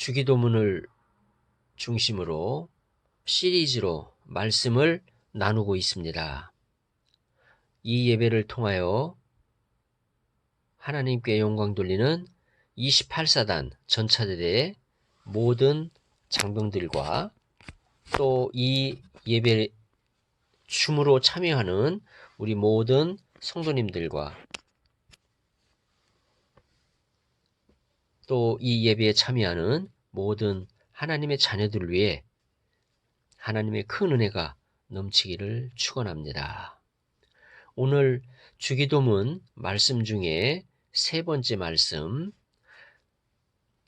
주기도문을 중심으로 시리즈로 말씀을 나누고 있습니다. 이 예배를 통하여 하나님께 영광 돌리는 28사단 전차들의 모든 장병들과 또 이 예배 춤으로 참여하는 우리 모든 성도님들과 또 이 예배에 참여하는 모든 하나님의 자녀들을 위해 하나님의 큰 은혜가 넘치기를 축원합니다. 오늘 주기도문 말씀 중에 세 번째 말씀,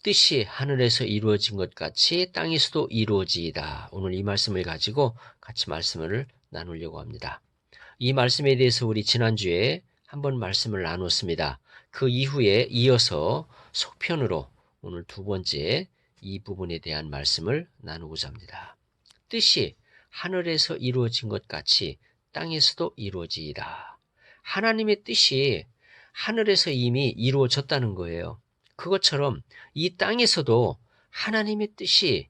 뜻이 하늘에서 이루어진 것 같이 땅에서도 이루어지이다. 오늘 이 말씀을 가지고 같이 말씀을 나누려고 합니다. 이 말씀에 대해서 우리 지난주에 한번 말씀을 나눴습니다. 그 이후에 이어서 속편으로 오늘 두 번째 이 부분에 대한 말씀을 나누고자 합니다. 뜻이 하늘에서 이루어진 것 같이 땅에서도 이루어지이다. 하나님의 뜻이 하늘에서 이미 이루어졌다는 거예요. 그것처럼 이 땅에서도 하나님의 뜻이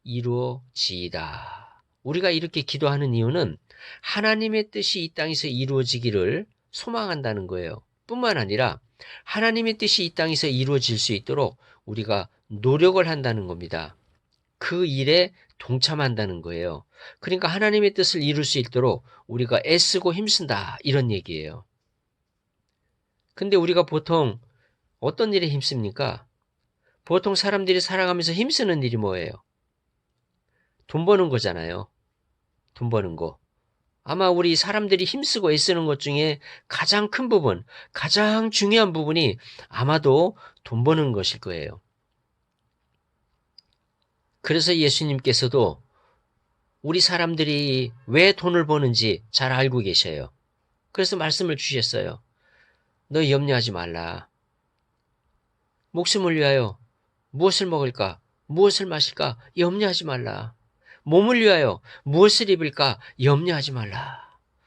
이루어지이다. 우리가 이렇게 기도하는 이유는 하나님의 뜻이 이 땅에서 이루어지기를 소망한다는 거예요. 뿐만 아니라 하나님의 뜻이 이 땅에서 이루어질 수 있도록 우리가 노력을 한다는 겁니다. 그 일에 동참한다는 거예요. 그러니까 하나님의 뜻을 이룰 수 있도록 우리가 애쓰고 힘쓴다, 이런 얘기예요. 근데 우리가 보통 어떤 일에 힘씁니까? 보통 사람들이 살아가면서 힘쓰는 일이 뭐예요? 돈 버는 거잖아요. 돈 버는 거. 아마 우리 사람들이 힘쓰고 애쓰는 것 중에 가장 큰 부분, 가장 중요한 부분이 아마도 돈 버는 것일 거예요. 그래서 예수님께서도 우리 사람들이 왜 돈을 버는지 잘 알고 계셔요. 그래서 말씀을 주셨어요. 너 염려하지 말라. 목숨을 위하여 무엇을 먹을까? 무엇을 마실까? 염려하지 말라. 몸을 위하여 무엇을 입을까? 염려하지 말라.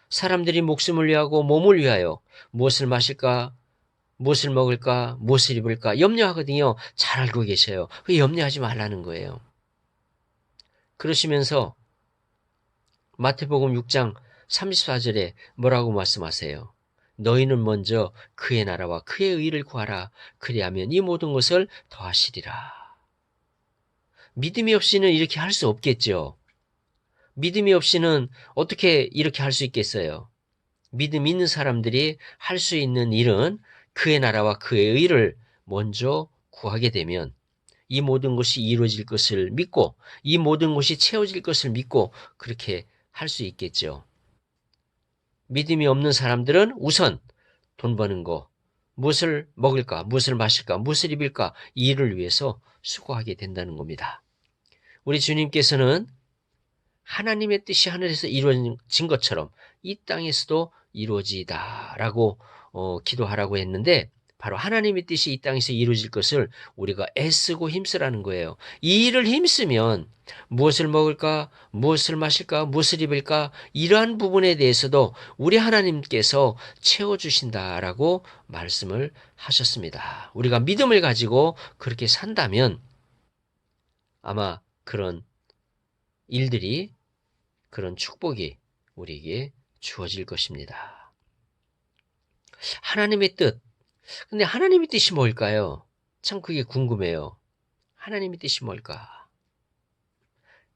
사람들이 목숨을 위하고 몸을 위하여 무엇을 마실까? 무엇을 먹을까? 무엇을 입을까? 염려하거든요. 잘 알고 계셔요. 그 염려하지 말라는 거예요. 그러시면서 마태복음 6장 34절에 뭐라고 말씀하세요? 너희는 먼저 그의 나라와 그의 의를 구하라. 그리하면 이 모든 것을 더하시리라. 믿음이 없이는 이렇게 할 수 없겠죠. 믿음이 없이는 어떻게 이렇게 할 수 있겠어요? 믿음 있는 사람들이 할 수 있는 일은 그의 나라와 그의 의를 먼저 구하게 되면 이 모든 것이 이루어질 것을 믿고 이 모든 것이 채워질 것을 믿고 그렇게 할 수 있겠죠. 믿음이 없는 사람들은 우선 돈 버는 거, 무엇을 먹을까, 무엇을 마실까, 무엇을 입을까, 이 일을 위해서 수고하게 된다는 겁니다. 우리 주님께서는 하나님의 뜻이 하늘에서 이루어진 것처럼 이 땅에서도 이루어지다라고 기도하라고 했는데 바로 하나님의 뜻이 이 땅에서 이루어질 것을 우리가 애쓰고 힘쓰라는 거예요. 이 일을 힘쓰면 무엇을 먹을까, 무엇을 마실까, 무엇을 입을까 이러한 부분에 대해서도 우리 하나님께서 채워주신다라고 말씀을 하셨습니다. 우리가 믿음을 가지고 그렇게 산다면 아마 그런 일들이 그런 축복이 우리에게 주어질 것입니다. 하나님의 뜻. 근데 하나님의 뜻이 뭘까요? 참 그게 궁금해요. 하나님의 뜻이 뭘까?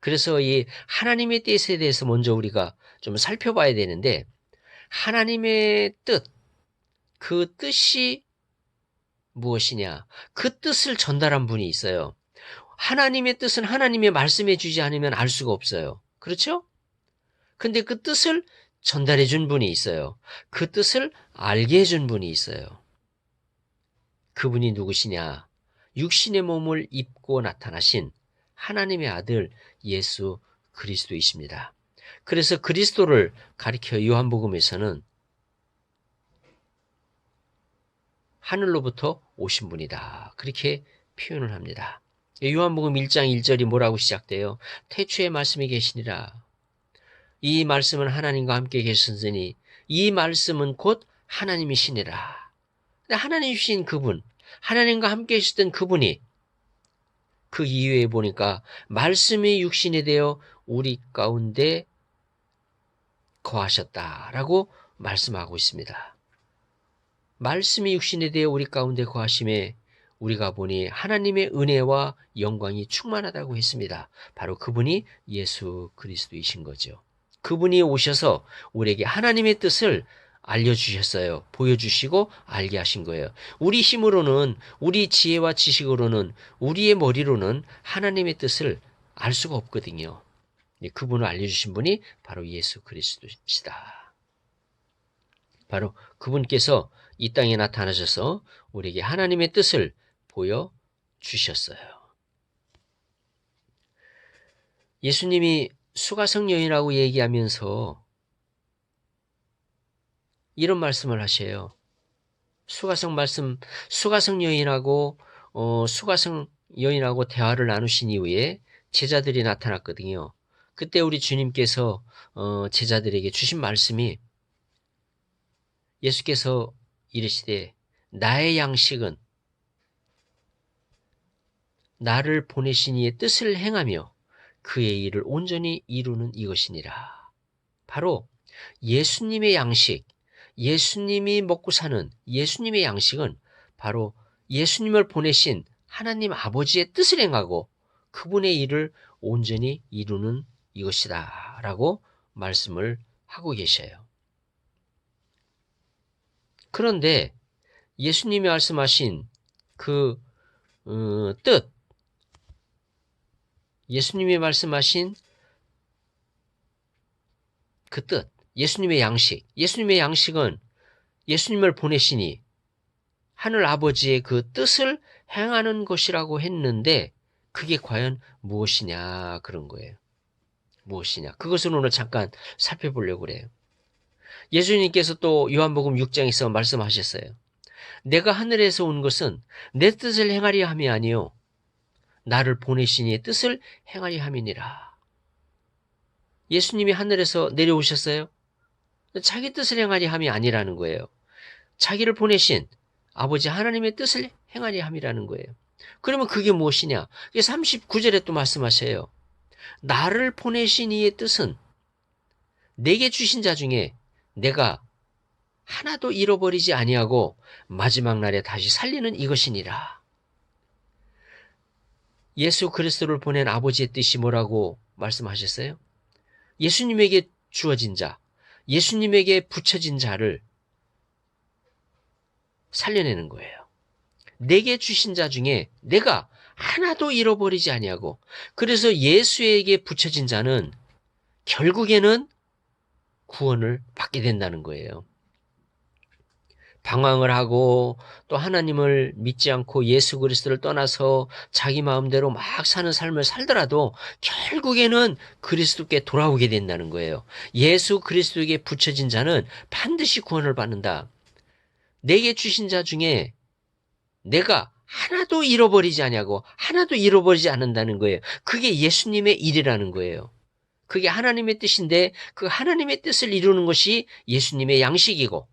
그래서 이 하나님의 뜻에 대해서 먼저 우리가 좀 살펴봐야 되는데 하나님의 뜻, 그 뜻이 무엇이냐? 그 뜻을 전달한 분이 있어요. 하나님의 뜻은 하나님의 말씀해 주지 않으면 알 수가 없어요. 그렇죠? 근데 그 뜻을 전달해 준 분이 있어요. 그 뜻을 알게 해준 분이 있어요. 그분이 누구시냐? 육신의 몸을 입고 나타나신 하나님의 아들 예수 그리스도이십니다. 그래서 그리스도를 가리켜 요한복음에서는 하늘로부터 오신 분이다. 그렇게 표현을 합니다. 요한복음 1장 1절이 뭐라고 시작돼요? 태초에 말씀이 계시니라. 이 말씀은 하나님과 함께 계셨으니 이 말씀은 곧 하나님이시니라. 하나님이신 그분, 하나님과 함께 계셨던 그분이 그 이후에 보니까 말씀이 육신이 되어 우리 가운데 거하셨다라고 말씀하고 있습니다. 말씀이 육신이 되어 우리 가운데 거하심에 우리가 보니 하나님의 은혜와 영광이 충만하다고 했습니다. 바로 그분이 예수 그리스도이신 거죠. 그분이 오셔서 우리에게 하나님의 뜻을 알려주셨어요. 보여주시고 알게 하신 거예요. 우리 힘으로는, 우리 지혜와 지식으로는, 우리의 머리로는 하나님의 뜻을 알 수가 없거든요. 그분을 알려주신 분이 바로 예수 그리스도시다. 바로 그분께서 이 땅에 나타나셔서 우리에게 하나님의 뜻을 보여주셨어요. 예수님이 수가성 여인이라고 얘기하면서 이런 말씀을 하셔요. 수가성 여인하고 수가성 여인하고 대화를 나누신 이후에 제자들이 나타났거든요. 그때 우리 주님께서 제자들에게 주신 말씀이 예수께서 이르시되 나의 양식은 나를 보내신 이의 뜻을 행하며 그의 일을 온전히 이루는 이것이니라. 바로 예수님의 양식, 예수님이 먹고 사는 예수님의 양식은 바로 예수님을 보내신 하나님 아버지의 뜻을 행하고 그분의 일을 온전히 이루는 이것이다 라고 말씀을 하고 계셔요. 그런데 예수님이 말씀하신 그 뜻, 예수님이 말씀하신 그 뜻, 예수님의 양식은 예수님을 보내시니 하늘 아버지의 그 뜻을 행하는 것이라고 했는데 그게 과연 무엇이냐 그런 거예요. 무엇이냐. 그것을 오늘 잠깐 살펴보려고 그래요. 예수님께서 또 요한복음 6장에서 말씀하셨어요. 내가 하늘에서 온 것은 내 뜻을 행하려 함이 아니요 나를 보내신 이의 뜻을 행하려 함이니라. 예수님이 하늘에서 내려오셨어요. 자기 뜻을 행하려 함이 아니라는 거예요. 자기를 보내신 아버지 하나님의 뜻을 행하려 함이라는 거예요. 그러면 그게 무엇이냐? 39절에 또 말씀하셔요. 나를 보내신 이의 뜻은 내게 주신 자 중에 내가 하나도 잃어버리지 아니하고 마지막 날에 다시 살리는 이것이니라. 예수 그리스도를 보낸 아버지의 뜻이 뭐라고 말씀하셨어요? 예수님에게 주어진 자, 예수님에게 붙여진 자를 살려내는 거예요. 내게 주신 자 중에 내가 하나도 잃어버리지 아니하고, 그래서 예수에게 붙여진 자는 결국에는 구원을 받게 된다는 거예요. 방황을 하고 또 하나님을 믿지 않고 예수 그리스도를 떠나서 자기 마음대로 막 사는 삶을 살더라도 결국에는 그리스도께 돌아오게 된다는 거예요. 예수 그리스도에게 붙여진 자는 반드시 구원을 받는다. 내게 주신 자 중에 내가 하나도 잃어버리지 아니하고 하나도 잃어버리지 않는다는 거예요. 그게 예수님의 일이라는 거예요. 그게 하나님의 뜻인데 그 하나님의 뜻을 이루는 것이 예수님의 양식이고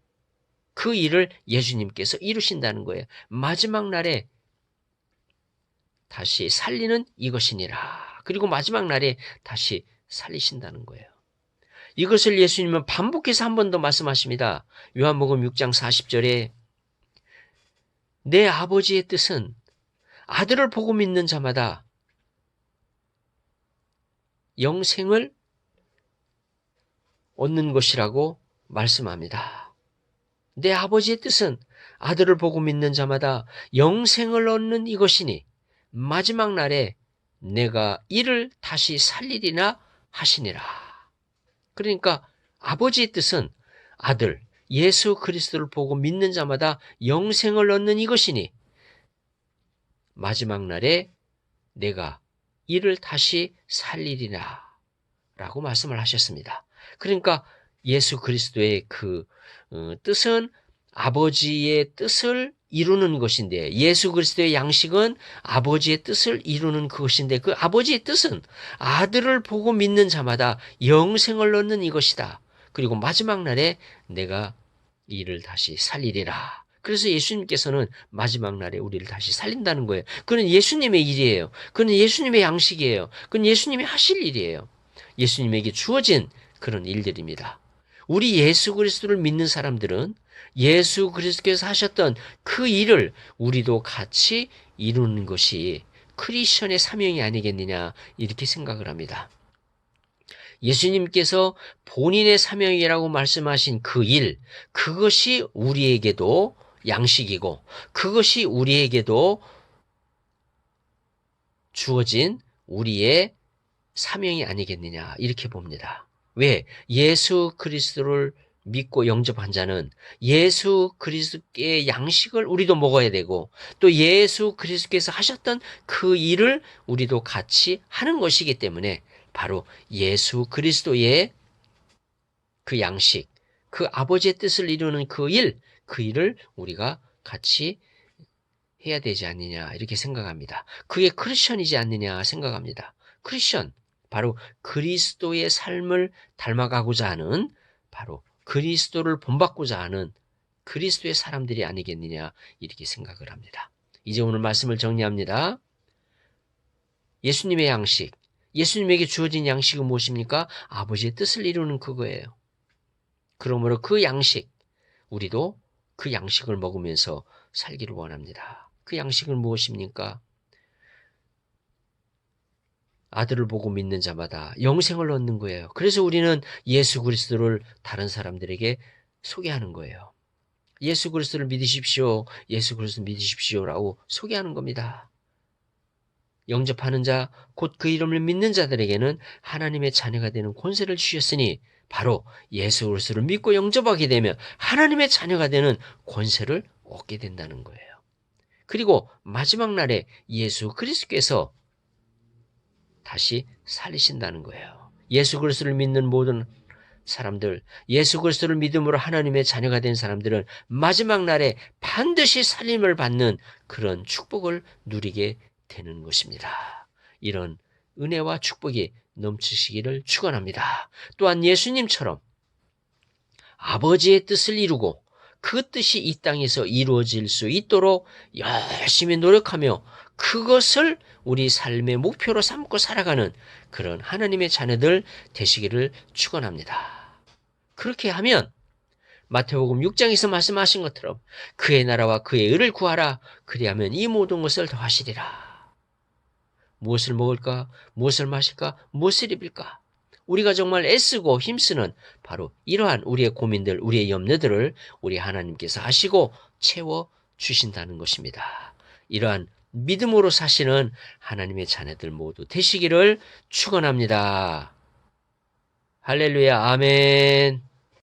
그 일을 예수님께서 이루신다는 거예요. 마지막 날에 다시 살리는 이것이니라. 그리고 마지막 날에 다시 살리신다는 거예요. 이것을 예수님은 반복해서 한 번 더 말씀하십니다. 요한복음 6장 40절에 내 아버지의 뜻은 아들을 보고 믿는 자마다 영생을 얻는 것이라고 말씀합니다. 내 아버지의 뜻은 아들을 보고 믿는 자마다 영생을 얻는 이것이니 마지막 날에 내가 이를 다시 살리리나 하시니라. 그러니까 아버지의 뜻은 아들 예수 그리스도를 보고 믿는 자마다 영생을 얻는 이것이니 마지막 날에 내가 이를 다시 살리리라 라고 말씀을 하셨습니다. 그러니까 예수 그리스도의 그 뜻은 아버지의 뜻을 이루는 것인데 예수 그리스도의 양식은 아버지의 뜻을 이루는 그것인데 그 아버지의 뜻은 아들을 보고 믿는 자마다 영생을 얻는 이것이다. 그리고 마지막 날에 내가 이를 다시 살리리라. 그래서 예수님께서는 마지막 날에 우리를 다시 살린다는 거예요. 그건 예수님의 일이에요. 그건 예수님의 양식이에요. 그건 예수님이 하실 일이에요. 예수님에게 주어진 그런 일들입니다. 우리 예수 그리스도를 믿는 사람들은 예수 그리스도께서 하셨던 그 일을 우리도 같이 이루는 것이 크리스천의 사명이 아니겠느냐 이렇게 생각을 합니다. 예수님께서 본인의 사명이라고 말씀하신 그 일, 그것이 우리에게도 양식이고 그것이 우리에게도 주어진 우리의 사명이 아니겠느냐 이렇게 봅니다. 왜? 예수 그리스도를 믿고 영접한 자는 예수 그리스도의 양식을 우리도 먹어야 되고 또 예수 그리스도께서 하셨던 그 일을 우리도 같이 하는 것이기 때문에 바로 예수 그리스도의 그 양식, 그 아버지의 뜻을 이루는 그 일을 우리가 같이 해야 되지 않느냐 이렇게 생각합니다. 그게 크리스천이지 않느냐 생각합니다. 크리스천, 바로 그리스도의 삶을 닮아가고자 하는 바로 그리스도를 본받고자 하는 그리스도의 사람들이 아니겠느냐 이렇게 생각을 합니다. 이제 오늘 말씀을 정리합니다. 예수님의 양식, 예수님에게 주어진 양식은 무엇입니까? 아버지의 뜻을 이루는 그거예요. 그러므로 그 양식, 우리도 그 양식을 먹으면서 살기를 원합니다. 그 양식은 무엇입니까? 아들을 보고 믿는 자마다 영생을 얻는 거예요. 그래서 우리는 예수 그리스도를 다른 사람들에게 소개하는 거예요. 예수 그리스도를 믿으십시오. 예수 그리스도 믿으십시오라고 소개하는 겁니다. 영접하는 자, 곧 그 이름을 믿는 자들에게는 하나님의 자녀가 되는 권세를 주셨으니 바로 예수 그리스도를 믿고 영접하게 되면 하나님의 자녀가 되는 권세를 얻게 된다는 거예요. 그리고 마지막 날에 예수 그리스도께서 다시 살리신다는 거예요. 예수 그리스도를 믿는 모든 사람들, 예수 그리스도를 믿음으로 하나님의 자녀가 된 사람들은 마지막 날에 반드시 살림을 받는 그런 축복을 누리게 되는 것입니다. 이런 은혜와 축복이 넘치시기를 축원합니다. 또한 예수님처럼 아버지의 뜻을 이루고 그 뜻이 이 땅에서 이루어질 수 있도록 열심히 노력하며 그것을 우리 삶의 목표로 삼고 살아가는 그런 하나님의 자녀들 되시기를 축원합니다. 그렇게 하면 마태복음 6장에서 말씀하신 것처럼 그의 나라와 그의 의를 구하라. 그리하면 이 모든 것을 더하시리라. 무엇을 먹을까? 무엇을 마실까? 무엇을 입을까? 우리가 정말 애쓰고 힘쓰는 바로 이러한 우리의 고민들, 우리의 염려들을 우리 하나님께서 하시고 채워주신다는 것입니다. 이러한 믿음으로 사시는 하나님의 자녀들 모두 되시기를 축원합니다. 할렐루야, 아멘.